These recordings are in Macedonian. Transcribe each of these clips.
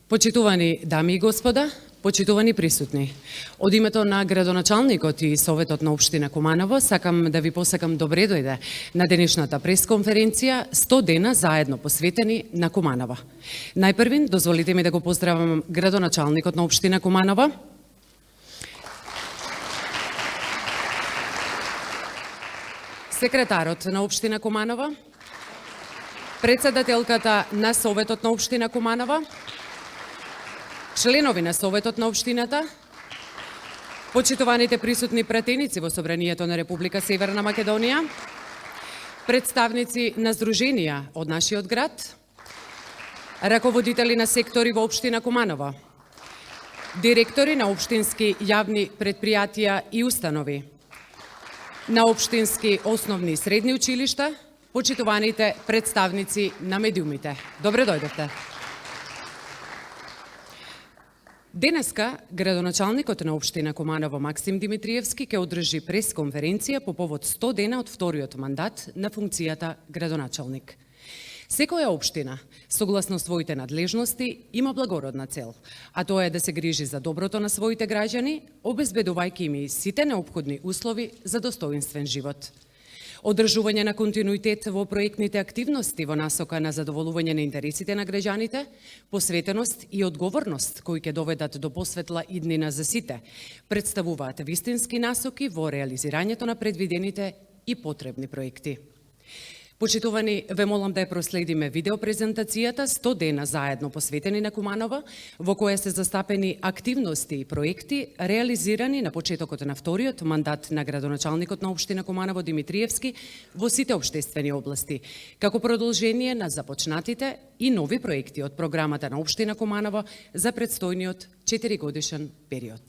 Почитувани дами и господа, почитувани присутни. Од името на градоначалникот и Советот на Општина Куманово сакам да ви посакам добре дојде на денешната пресконференција 100 дена заедно посветени на Куманово. Најпрвин, дозволите ми да го поздравам градоначалникот на Општина Куманово, секретарот на Општина Куманово, председателката на Советот на Општина Куманово, членови на Советот на Општината, почитуваните присутни пратеници во Собранието на Република Северна Македонија, представници на здруженија од нашиот град, раководители на сектори во Општина Куманово, директори на општински јавни предпријатија и установи, на општински основни и средни училишта, почитуваните представници на медиумите. Добре дојдовте. Денеска, градоначалникот на Општина Куманово Максим Димитриевски ќе одржи пресконференција по повод 100 дена од вториот мандат на функцијата градоначалник. Секоја општина, согласно своите надлежности, има благородна цел, а тоа е да се грижи за доброто на своите граѓани, обезбедувајќи им и сите неопходни услови за достоинствен живот. Одржување на континуитет во проектните активности во насока на задоволување на интересите на граѓаните, посветеност и одговорност кои ќе доведат до посветла иднина за сите, представуваат вистински насоки во реализирањето на предвидените и потребни проекти. Почитувани, ве молам да ја проследиме видеопрезентацијата 100 дена заедно посветени на Куманово, во која се застапени активности и проекти реализирани на почетокот на вториот мандат на градоначалникот на Општина Куманово Димитриевски во сите општествени области, како продолжение на започнатите и нови проекти од програмата на Општина Куманово за предстојниот 4-годишен период.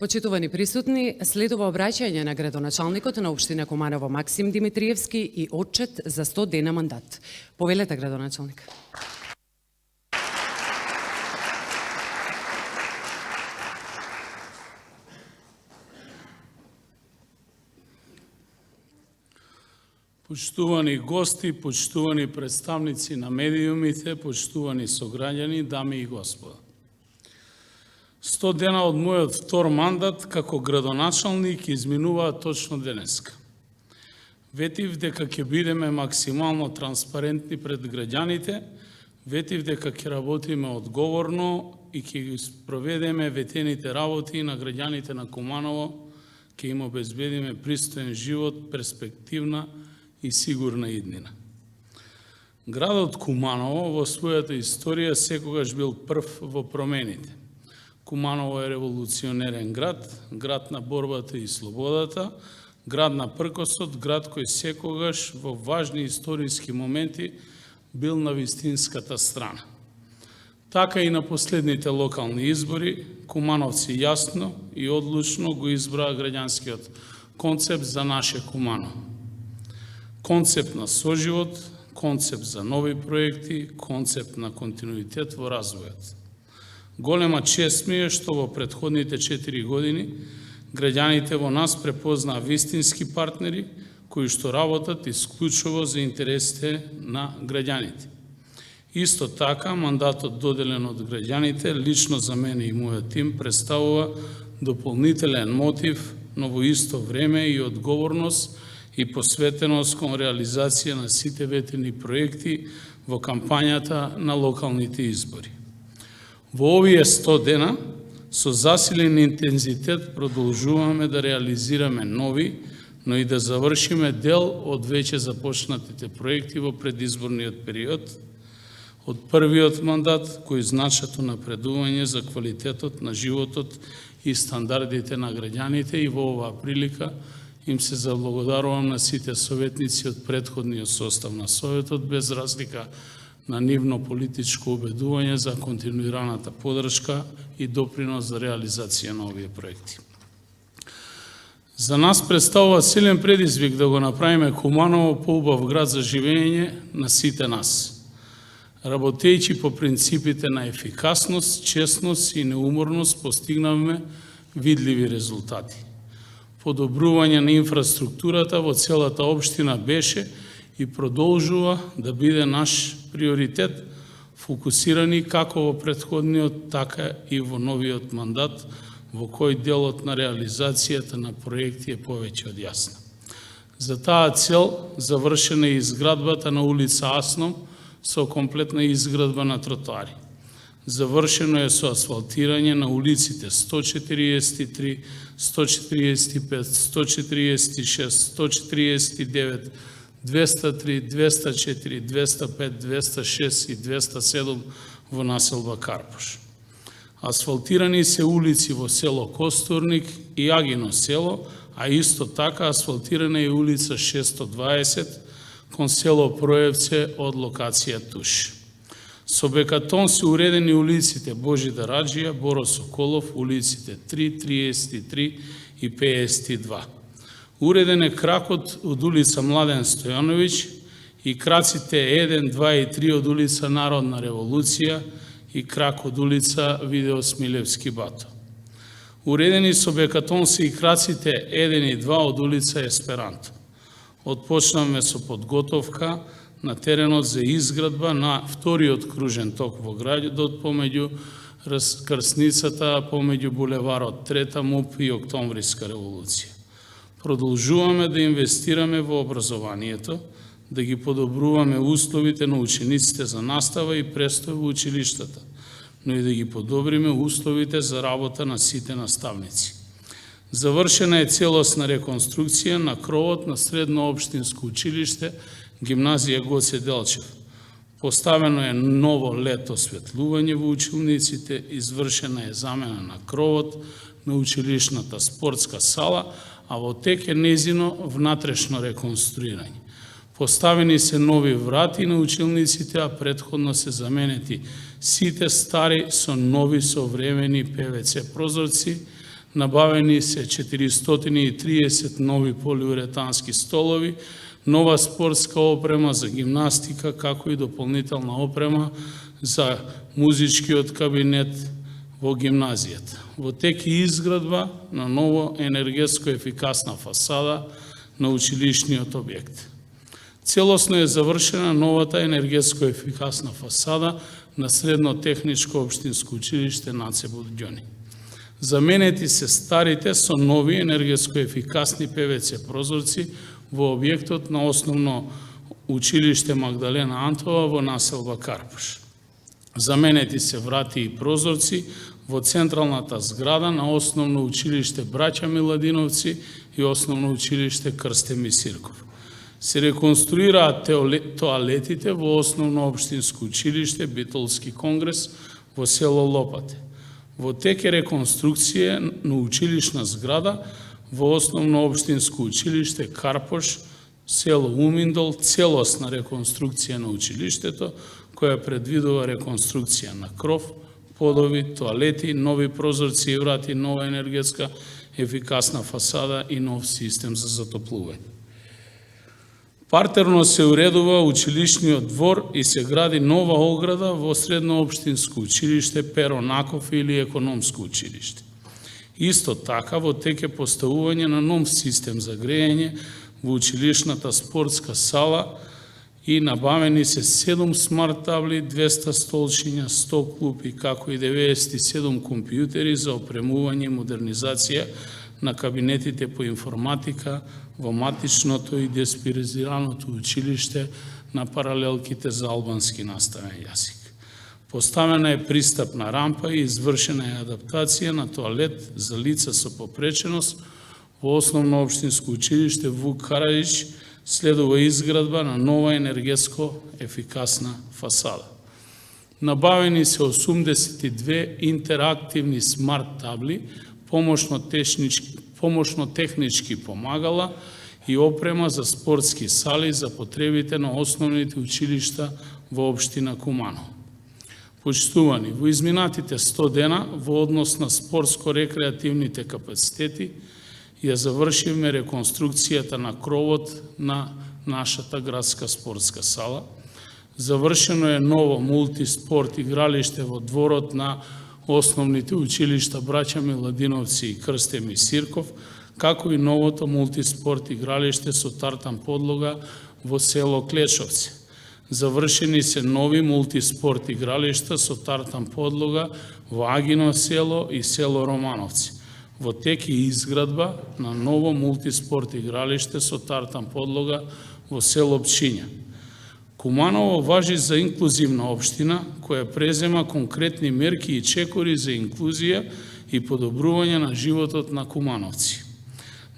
Почитувани присутни, следува обраќање на градоначалникот на општина Куманово Максим Димитриевски и отчет за 100 дена мандат. Повелете, градоначалник. Почитувани гости, почитувани представници на медиумите, почитувани сограѓани, дами и господа. 100 дена од мојот втор мандат како градоначалник изминуваат точно денеска. Ветив дека ќе бидеме максимално транспарентни пред граѓаните, ветив дека ќе работиме одговорно и ќе ги спроведеме ветените работи на граѓаните на Куманово, ќе им обезбедиме пристоен живот, перспективна и сигурна иднина. Градот Куманово во својата историја секогаш бил прв во промените. Куманово е револуционерен град, град на борбата и слободата, град на пркосот, град кој секогаш во важни историски моменти бил на вистинската страна. Така и на последните локални избори, кумановци јасно и одлучно го избраа граѓанскиот концепт за наше Куманово. Концепт на соживот, концепт за нови проекти, концепт на континуитет во развојот. Голема чест ми е што во претходните 4 години граѓаните во нас препознаа вистински партнери кои што работат исклучиво за интересите на граѓаните. Исто така, мандатот доделен од граѓаните, лично за мене и мојот тим, представува дополнителен мотив, но во исто време и одговорност и посветеност кон реализација на сите ветени проекти во кампањата на локалните избори. Во овие 100 дена, со засилен интензитет продолжуваме да реализираме нови, но и да завршиме дел од веќе започнатите проекти во предизборниот период, од првиот мандат, кој значато напредување за квалитетот на животот и стандардите на граѓаните, и во оваа прилика им се заблагодарувам на сите советници од претходниот состав на Советот, без разлика на нивно политичко убедување за континуираната подршка и допринос за реализација на овие проекти. За нас представува силен предизвик да го направиме Куманово поубав град за живење на сите нас, работејќи по принципите на ефикасност, честност и неуморност, постигнавме видливи резултати. Подобрување на инфраструктурата во целата општина беше и продолжува да биде наш приоритет, фокусирани како во претходниот, така и во новиот мандат, во кој делот на реализацијата на проекти е повеќе од јасна. За таа цел завршена е изградбата на улица Асном со комплетна изградба на тротоари. Завршено е со асфалтирање на улиците 143, 145, 146, 149, 203, 204, 205, 206 и 207 во населба Карпуш. Асфалтирани се улици во село Костурник и Агино село, а исто така асфалтирана е улица 620 кон село Проевце од локација Туш. Со бекатон се уредени улиците Божидар Раджија, Боро Соколов, улиците 3, 33 и 52. Уреден е кракот од улица Младен Стојановиќ и краците 1, 2 и 3 од улица Народна револуција и крак од улица Видео Смилевски Бато. Уредени со бекатон се и краците 1 и 2 од улица Есперанто. Отпочнавме со подготовка на теренот за изградба на вториот кружен ток во градот помеѓу раскрсницата помеѓу булеварот Трета МУП и Октомвриска револуција. Продолжуваме да инвестираме во образованието, да ги подобруваме условите на учениците за настава и престој во училиштата, но и да ги подобриме условите за работа на сите наставници. Завршена е целосна реконструкција на кровот на Средно општинско училиште Гимназија Гоце Делчев. Поставено е ново лед осветлување во училниците, извршена е замена на кровот на училишната спортска сала, а во тек е незино внатрешно реконструирање. Поставени се нови врати на училниците, а претходно се заменети сите стари со нови современи ПВЦ прозорци, Набавени се 430 нови полиуретански столови, нова спортска опрема за гимнастика, како и дополнителна опрема за музичкиот кабинет во гимназијата. Во тек е изградба на ново енергетско ефикасна фасада на училишниот објект. Целосно е завршена новата енергетско ефикасна фасада на Средно техничко општинско училиште Наце Будѓони. Заменети се старите со нови енергетско ефикасни ПВЦ прозорци во објектот на основно училиште Магдалена Антова во населба Карпуш. Заменети се врати и прозорци во централната зграда на основно училиште Браќа Миладиновци и основно училиште Крсте Мисирков. Се реконструираат тоалетите во основно општинско училиште Битолски конгрес во село Лопате. Во тек е реконструкција на училишна зграда во основно општинско училиште Карпош, село Уминдол, целосна реконструкција на училиштето, која предвидува реконструкција на кров, подови, тоалети, нови прозорци и врати, нова енергетска ефикасна фасада и нов систем за затоплување. Партерно се уредува училишниот двор и се гради нова ограда во Средно општинско училиште Перо Наков или економско училиште. Исто така во тек е поставување на нов систем за грејење во училишната спортска сала и набавени се 7 смарт табли, 200 столчиња, 100 клупи, како и 97 компјутери за опремување и модернизација на кабинетите по информатика во матичното и деспиризираното училиште на паралелките за албански наставен јазик. Поставена е пристапна рампа и извршена е адаптација на тоалет за лица со попреченост во основно општинско училиште Вук Караджич, следува изградба на нова енергетско ефикасна фасада. Набавени се 82 интерактивни смарт табли, помошно-технички помагала и опрема за спортски сали за потребите на основните училишта во општина Куманово. Почитувани, во изминатите 100 дена во однос на спортско-рекреативните капацитети ја завршивме реконструкцијата на кровот на нашата градска спортска сала. Завршено е ново мултиспорт игралиште во дворот на основните училишта Браќа Миладиновци и Крсте Мисирков, како и новото мултиспорт игралиште со тартан подлога во село Клечовци. Завршени се нови мултиспорт игралишта со тартан подлога во Агино село и село Романовци. Во тек е изградба на ново мултиспорт игралиште со тартан подлога во село Пчиња. Куманово важи за инклузивна општина, која презема конкретни мерки и чекори за инклузија и подобрување на животот на кумановци.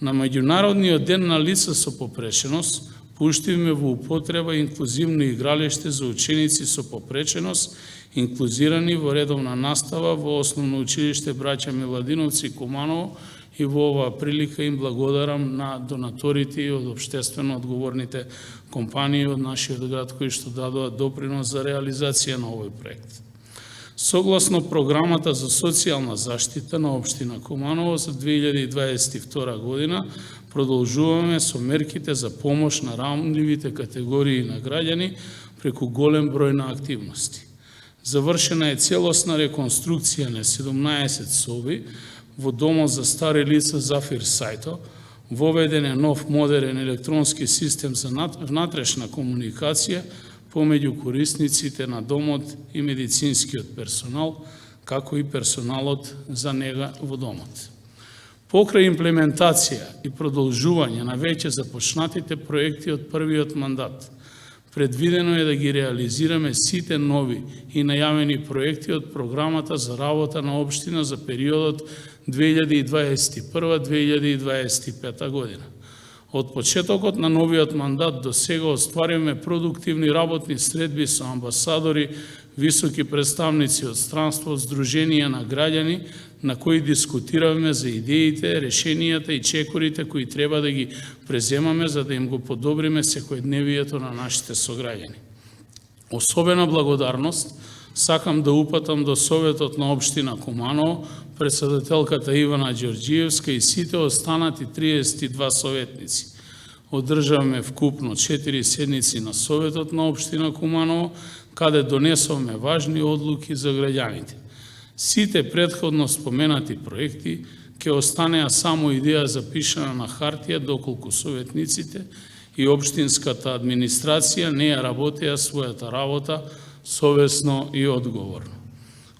На Меѓународниот ден на лица со попреченост, пуштивме во употреба инклузивно игралиште за ученици со попреченост, инклузирани во редовна настава во Основно училиште Браќа Миладиновци Куманово, и во оваа прилика им благодарам на донаторите и од општествено одговорните компании од нашиот град кои што дадоа допринос за реализација на овој проект. Согласно програмата за социјална заштита на општина Куманово за 2022 година, продолжуваме со мерките за помош на ранливите категории на граѓани преку голем број на активности. Завршена е целосна реконструкција на 17 соби во домот за стари лица Зафир Сајто, воведен е нов модерен електронски систем за внатрешна комуникација помеѓу корисниците на домот и медицинскиот персонал, како и персоналот за нега во домот. Покрај имплементација и продолжување на веќе започнатите проекти од првиот мандат, предвидено е да ги реализираме сите нови и најавени проекти од програмата за работа на општина за периодот 2021-2025 година. Од почетокот на новиот мандат до сега остваривме продуктивни работни средби со амбасадори, високи представници од странство, здруженија на граѓани, на кои дискутиравме за идеите, решенијата и чекорите кои треба да ги преземаме за да им го подобриме секојдневието на нашите сограѓани. Особена благодарност сакам да упатам до Советот на општина Куманово, председателката Ивана Ѓорѓиевска и сите останати 32 советници. Одржавме вкупно 4 седници на Советот на Општина Куманово, каде донесовме важни одлуки за граѓаните. Сите претходно споменати проекти ќе останеа само идеја запишана на хартија, доколку советниците и општинската администрација не ја работеа својата работа совесно и одговорно.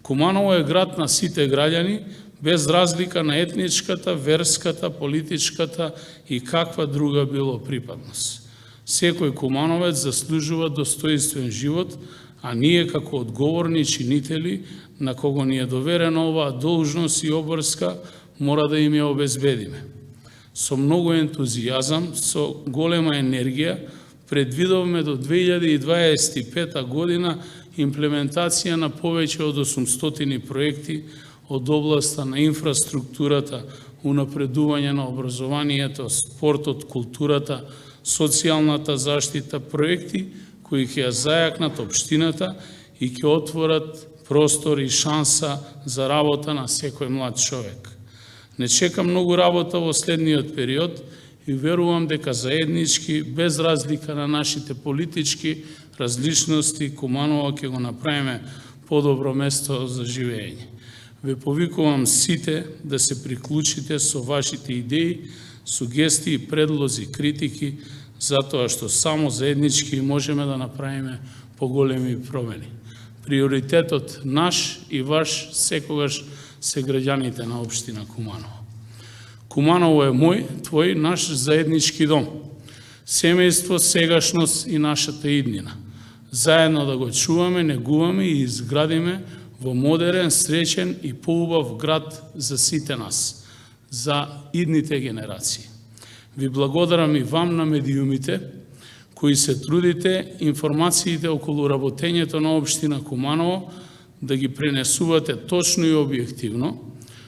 Куманово е град на сите граѓани, без разлика на етничката, верската, политичката и каква друга било припадност. Секој кумановец заслужува достоинствен живот, а ние како одговорни чинители, на кого ни е доверена оваа должност и обврска, мора да им ја обезбедиме. Со многу ентузијазам, со голема енергија, предвидовме до 2025 година имплементација на повеќе од 800 проекти од областа на инфраструктурата, унапредување на образованието, спортот, културата, социјалната заштита, проекти кои ќе ја зајакнат општината и ќе отворат простор и шанса за работа на секој млад човек. Не чека многу работа во следниот период и верувам дека заеднички, без разлика на нашите политички различности, Куманово ќе го направиме подобро место за живење. Ве повикувам сите да се приклучите со вашите идеи, сугестии, предлози, критики, затоа што само заеднички можеме да направиме поголеми промени. Приоритетот наш и ваш секогаш се граѓаните на општина Куманово. Куманово е мој, твој, наш заеднички дом. Семејство, сегашност и нашата иднина. Заедно да го чуваме, негуваме и изградиме во модерен, среќен и поубав град за сите нас, за идните генерации. Ви благодарам и вам на медиумите, кои се трудите информациите околу работењето на општина Куманово да ги пренесувате точно и објективно,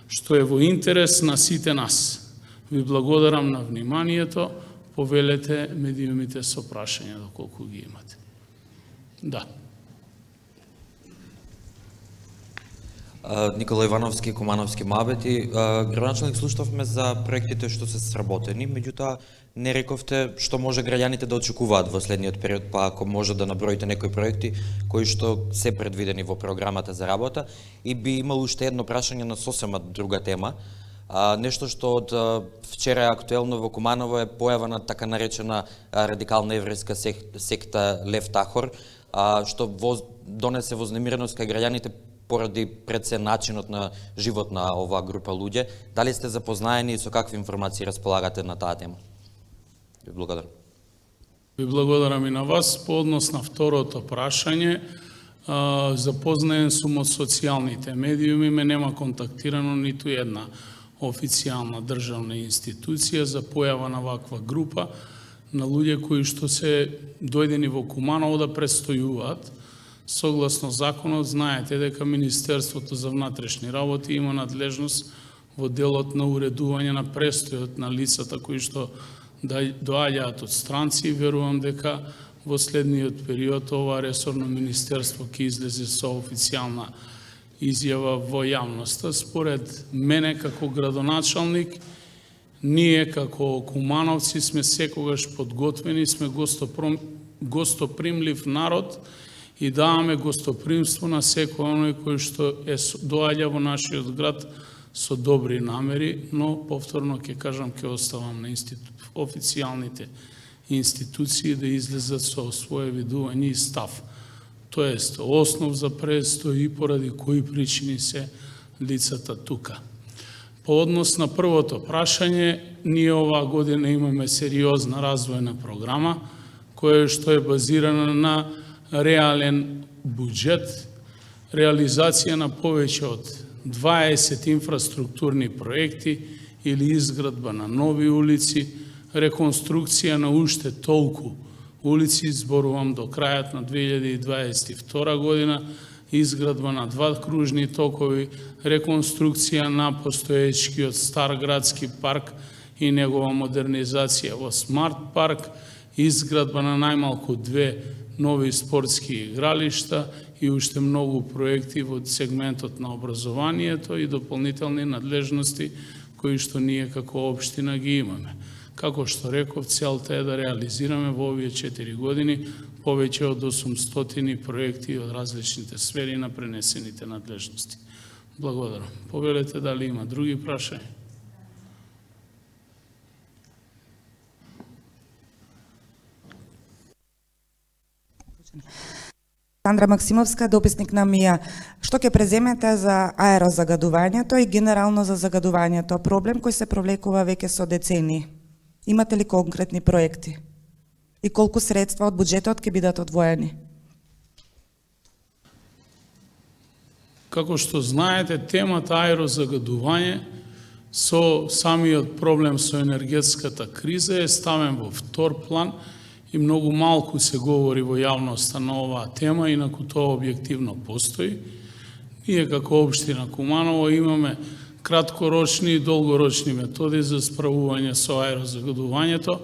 што е во интерес на сите нас. Ви благодарам на вниманието, повелете медиумите со прашања доколку ги имате. Да. Никола Ивановски, Кумановски Мабети. Градоначалник, слушавме за проектите што се сработени, меѓутоа не рековте што може граѓаните да очекуваат во следниот период, па ако може да наброите некои проекти кои што се предвидени во програмата за работа. И би имало уште едно прашање на сосема друга тема. Нешто што од вчера е актуелно во Куманово е појава на така наречена радикална еврејска секта Лев Тахор, што донесе вознемиреност кај граѓаните поради пред се начинот на живот на оваа група луѓе. Дали сте запознаени и со какви информации располагате на таа тема? Ви благодарам. Ви благодарам и на вас. По однос на второто прашање, запознаен сум од социјалните медиуми, ме нема контактирано ниту една официјална државна институција за појава на ваква група на луѓе кои што се дојдени во Куманово да престојуваат. Согласно законот, знаете дека Министерството за внатрешни работи има надлежност во делот на уредување на престојот на лицата кои што доаѓаат од странци. Верувам дека во следниот период ова ресорно министерство ќе излезе со официјална изјава во јавноста. Според мене како градоначалник, ние како кумановци сме секогаш подготвени, сме гостопримлив народ и даваме гостопримство на секој оној кој што доаѓа во нашиот град со добри намери, но повторно ќе кажам, ќе оставам на официјалните институции да излезат со своје видување и став. Тоест, основ за престој и поради кои причини се лицата тука. По однос на првото прашање, ние оваа година имаме сериозна развојна програма, која што е базирана на реален буџет, реализација на повеќе од 20 инфраструктурни проекти или изградба на нови улици, реконструкција на уште толку улици, зборувам до крајот на 2022 година, изградба на 2 кружни токови, реконструкција на постоечкиот стар градски парк и негова модернизација во смарт парк, изградба на најмалку 2 нови спортски игралишта и уште многу проекти во сегментот на образованието и дополнителни надлежности кои што ние како општина ги имаме. Како што реков, целта е да реализираме во овие 4 години повеќе од 800 проекти од различните сфери на пренесените надлежности. Благодарам. Повелете дали има други прашања? Сандра Максимовска, дописник на МИА. Што ќе преземете за аерозагадувањето и генерално за загадувањето? Проблем кој се провлекува веќе со децении. Имате ли конкретни проекти? И колку средства од буџетот ќе бидат одвоени? Како што знаете, темата аерозагадување со самиот проблем со енергетската криза е ставен во втор план и многу малку се говори во јавноста на оваа тема, инаку тоа објективно постои. Ние како општина Куманово имаме краткорочни и долгорочни методи за справување со аерозагадувањето.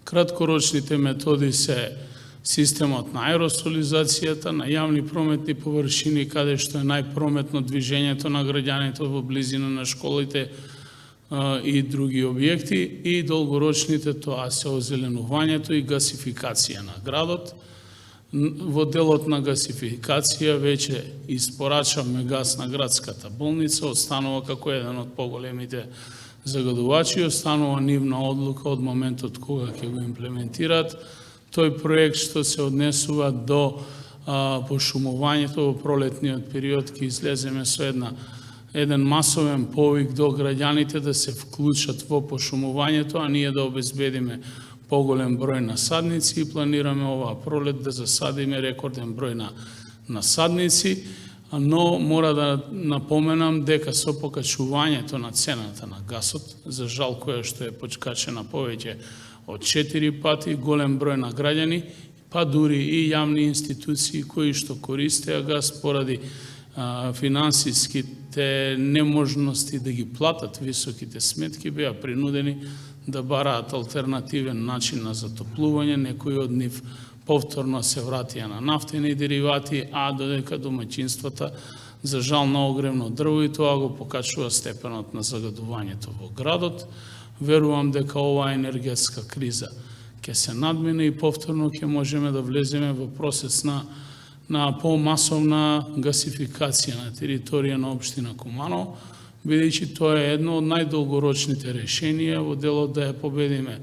Краткорочните методи се системот на аеросолизацијата на јавни прометни површини, каде што е најпрометно движењето на граѓаните во близина на школите и други објекти, и долгорочните тоа се озеленувањето и гасификација на градот. Во делот на гасификација веќе испорачавме гас на градската болница, останува како еден од поголемите загадувачи, останува нивна одлука од моментот кога ќе го имплементираат тој проект што се однесува до пошумувањето. Во пролетниот период ќе излеземе со еден масовен повик до граѓаните да се вклучат во пошумувањето, а ние да обезбедиме поголем број насадници и планираме оваа пролет да засадиме рекорден број на насадници, но мора да напоменам дека со покачувањето на цената на гасот, за жал која што е почкачена повеќе од 4 пати, голем број на граѓани, па дури и јавни институции кои што користеа газ поради финансиските неможности да ги платат високите сметки, беа принудени да бараат алтернативен начин на затоплување. Некои од нив повторно се вратија на нафтени деривати, а додека домаќинствата за жал на огревно дрво, и тоа го покачува степенот на загадувањето во градот. Верувам дека оваа енергетска криза ќе се надмине и повторно ќе можеме да влеземе во процес на помасовна гасификација на територија на општина Куманово, бидејќи тоа е едно од најдолгорочните решенија во делот да ја победиме,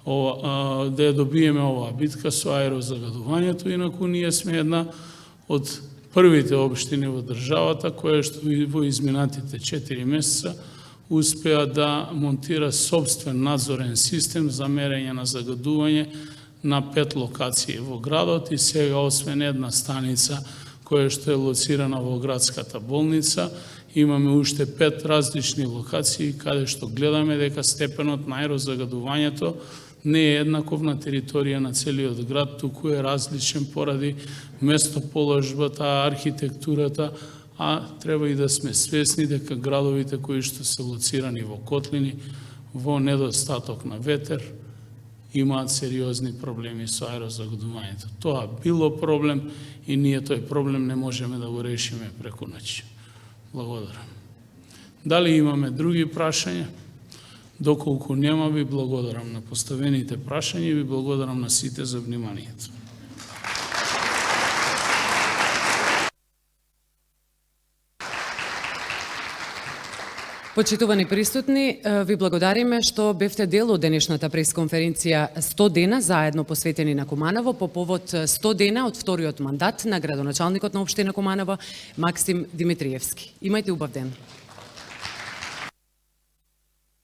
да ја добиеме оваа битка со аерозагадувањето. Инаку ние сме една од првите општини во државата која што во изминатите 4 месеца успеа да монтира собствен надзорен систем за мерење на загадување на 5 локации во градот, и сега освен една станица која што е лоцирана во градската болница, имаме уште 5 различни локации каде што гледаме дека степенот на аерозагадувањето не е еднаков на територија на целиот град, туку е различен поради местоположбата, архитектурата, а треба и да сме свесни дека градовите кои што се лоцирани во котлини, во недостаток на ветер, имаат сериозни проблеми со аерозагадувањето. Тоа било проблем и ние тој проблем не можеме да го решиме преку ноќ. Благодарам. Дали имаме други прашања? Доколку нема, ви благодарам на поставените прашања и ви благодарам на сите за вниманието. Почитувани присутни, ви благодариме што бевте дел од денешната пресконференција 100 дена заедно посветени на Куманово по повод 100 дена од вториот мандат на градоначалникот на општина Куманово Максим Димитриевски. Имајте убав ден.